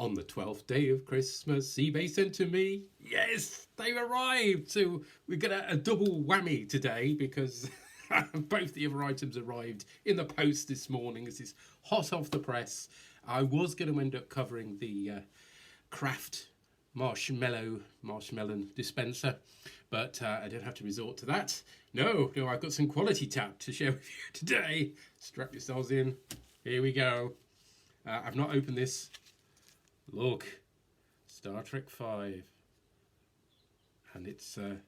On the 12th day of Christmas, eBay sent to me. Yes, they've arrived. So we get a double whammy today because both the other items arrived in the post this morning. This is hot off the press. I was going to end up covering the Kraft marshmallow dispenser, but I didn't have to resort to that. No, I've got some quality tap to share with you today. Strap yourselves in. Here we go. I've not opened this. Look, Star Trek V, and it's a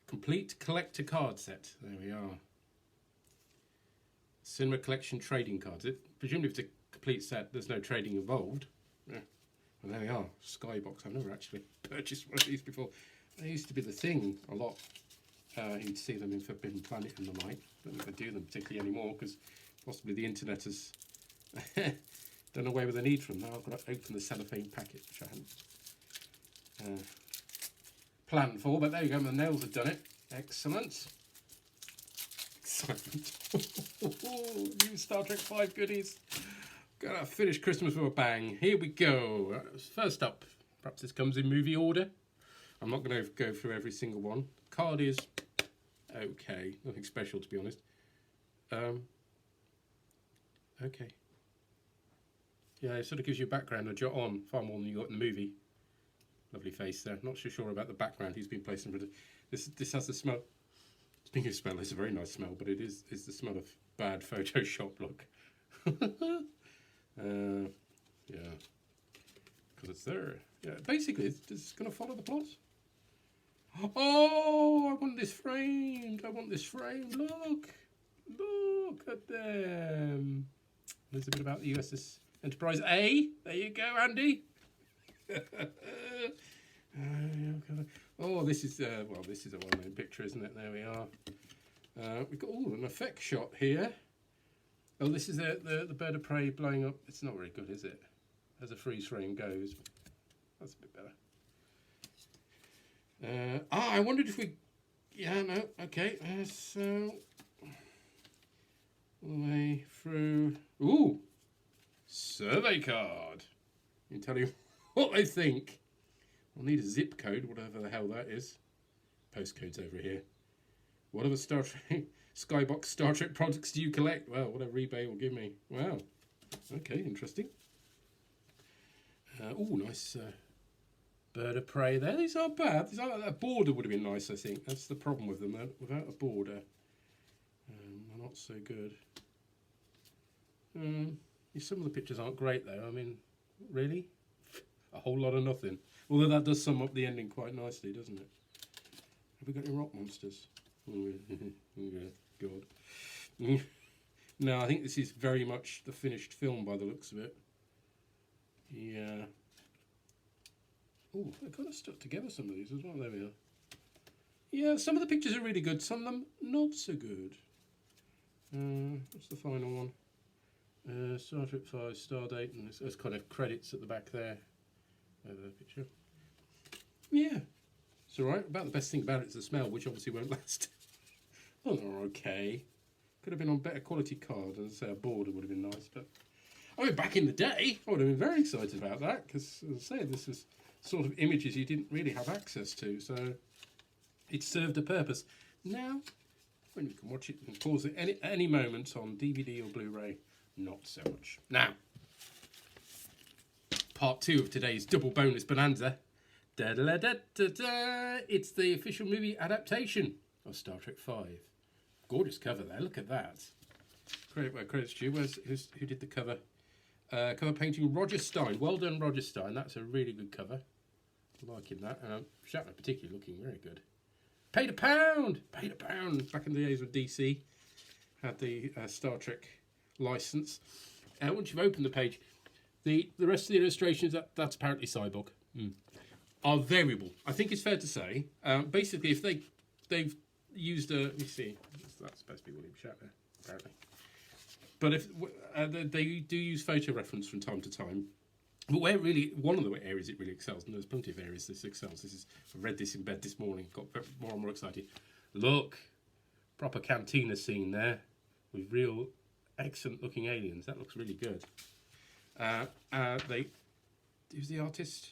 complete collector card set. There we are. Cinema collection trading cards. Presumably if it's a complete set, there's no trading involved. Yeah. And there we are, Skybox. I've never actually purchased one of these before. They used to be the thing a lot. You'd see them in Forbidden Planet and the like. I don't think they do them particularly anymore because possibly the internet has done away with the need for them. Now I've got to open the cellophane packet, which I hadn't planned for, but there you go, the nails have done it. Excellent. Excellent. New Star Trek V goodies. Gotta finish Christmas with a bang. Here we go. First up, perhaps this comes in movie order. I'm not going to go through every single one. Card is okay, nothing special to be honest. Okay. Yeah, it sort of gives you a background to jot on far more than you got in the movie. Lovely face there. Not so sure about the background he's been placed in front of. This has the smell. Speaking of smell, it's a very nice smell, but it's the smell of bad Photoshop look. Yeah, because it's there. Yeah, basically, it's going to follow the plot. Oh, I want this framed. I want this framed. Look at them. There's a bit about the USS Enterprise A. There you go, Andy. Oh, this is a well-known picture, isn't it? There we are. We've got an effect shot here. Oh, this is the bird of prey blowing up. It's not very good, is it? As a freeze frame goes. That's a bit better. I wondered if we... Yeah, no, okay. So... all the way through... Ooh! Survey card! You can tell you what they think. I'll need a zip code, whatever the hell that is. Postcode's over here. What other Star Trek... Skybox Star Trek products do you collect? Well, whatever eBay will give me. Wow. Okay, interesting. Nice bird of prey there. These aren't bad. A border would have been nice, I think. That's the problem with them. Without a border, they're not so good. Some of the pictures aren't great, though. I mean, really? A whole lot of nothing. Although that does sum up the ending quite nicely, doesn't it? Have we got any rock monsters? Oh, yeah, God. No, I think this is very much the finished film by the looks of it. Yeah. Oh, they're kind of stuck together, some of these as well. There we are. Yeah, some of the pictures are really good, some of them not so good. What's the final one? Star Trek 5, Stardate, and there's kind of credits at the back there. Over the picture. Yeah. It's alright. About the best thing about it is the smell, which obviously won't last. Oh, they're okay. Could have been on better quality card. As I say, a border would have been nice, but I mean, back in the day, I would have been very excited about that because, as I say, this was sort of images you didn't really have access to, so it served a purpose. Now, when you can watch it and pause it any moment on DVD or Blu-ray, not so much. Now, part 2 of today's double bonus bonanza. It's the official movie adaptation of Star Trek V. Gorgeous cover there, look at that. Credits to you. Who did the cover? Cover painting, Roger Stein. Well done, Roger Stein. That's a really good cover. Liking that. Shatner particularly looking very good. Paid a pound! Paid a pound! Back in the days with DC. Had the Star Trek license. Once you've opened the page, the rest of the illustrations, that's apparently Cyborg. Are variable. I think it's fair to say. Basically, if they've used a... Let me see. That's supposed to be William Shatner, apparently. But if they do use photo reference from time to time. But one of the areas it really excels, and there's plenty of areas this excels. I read this in bed this morning, got more and more excited. Look, proper cantina scene there with real excellent looking aliens. That looks really good. who's the artist?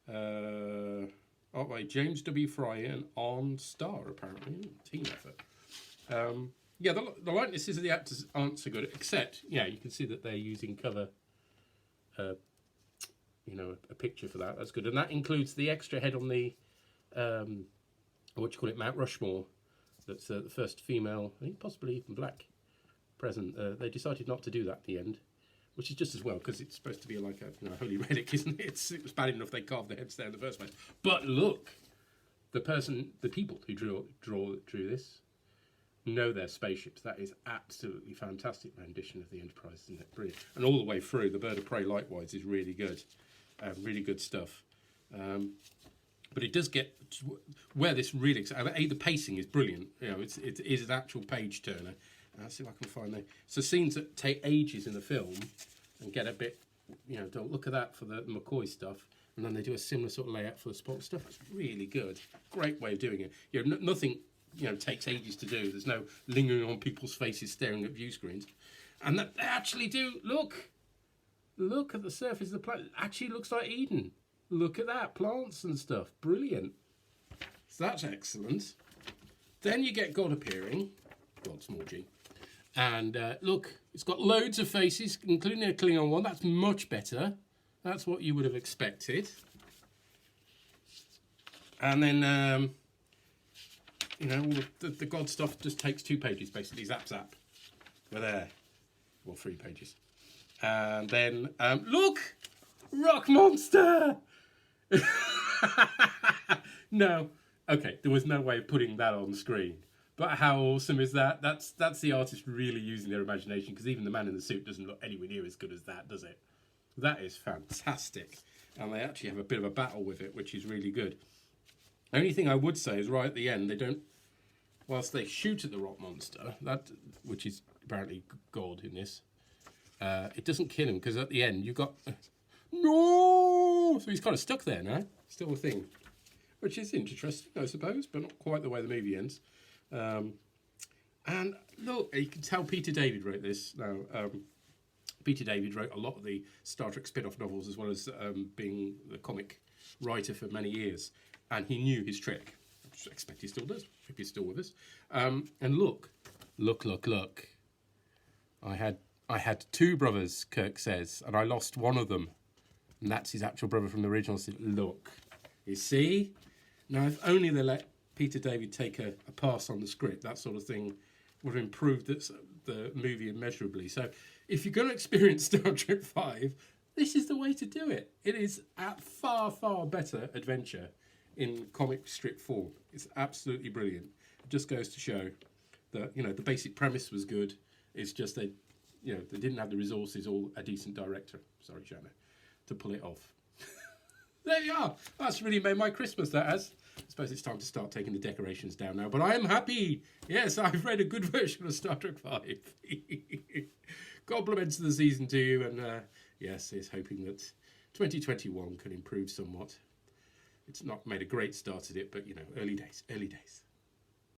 Oh, wait, James W. Fry and On Star, apparently. Team effort. Yeah, the likenesses of the actors aren't so good, except, yeah, you can see that they're using cover, you know, a picture for that. That's good. And that includes the extra head on the, what you call it, Mount Rushmore. That's the first female, I think possibly even black, present. They decided not to do that at the end, which is just as well, because it's supposed to be like a, you know, holy relic, isn't it? It was bad enough they carved their heads there in the first place. But look, the people who drew this know their spaceships. That is absolutely fantastic rendition of the Enterprise, isn't it? Brilliant. And all the way through, the Bird of Prey likewise is really good. Really good stuff. But it does get where this really, the pacing is brilliant. You know, it is an actual page turner. Let's see if I can find the. So scenes that take ages in the film and get a bit, you know, don't look at that for the McCoy stuff. And then they do a similar sort of layout for the Spock stuff. It's really good. Great way of doing it. You know, nothing, you know, takes ages to do. There's no lingering on people's faces staring at view screens. And that they actually do, look at the surface of the planet. It actually looks like Eden. Look at that, plants and stuff. Brilliant. So that's excellent. Then you get God appearing. God, small g. And look, it's got loads of faces, including a Klingon one. That's much better. That's what you would have expected. And then, you know, all the God stuff just takes 2 pages, basically. Zap, zap. We're there. Well, 3 pages. And then, look! Rock Monster! No. Okay, there was no way of putting that on screen. But how awesome is that? That's the artist really using their imagination, because even the man in the suit doesn't look anywhere near as good as that, does it? That is fantastic. And they actually have a bit of a battle with it, which is really good. The only thing I would say is right at the end, they don't, whilst they shoot at the rock monster, that, which is apparently God in this, it doesn't kill him, because at the end you've got, no! So he's kind of stuck there now, still a thing. Which is interesting, I suppose, but not quite the way the movie ends. And look, you can tell Peter David wrote this. Now, Peter David wrote a lot of the Star Trek spin-off novels, as well as being the comic writer for many years. And he knew his trick. I expect he still does, if he's still with us. And look. I had 2 brothers, Kirk says, and I lost one of them. And that's his actual brother from the original. Look, you see? Now, if only they let Peter David take a pass on the script, that sort of thing would have improved the movie immeasurably. So if you're going to experience Star Trek 5, this is the way to do it. It is a far, far better adventure in comic strip form. It's absolutely brilliant. It just goes to show that, you know, the basic premise was good. It's just they didn't have the resources or a decent director, sorry, Shanna, to pull it off. There you are. That's really made my Christmas, that has. I suppose it's time to start taking the decorations down now, but I am happy. Yes, I've read a good version of Star Trek 5. Compliments of the season to you, and yes, here's hoping that 2021 can improve somewhat. It's not made a great start at it, but, you know, early days.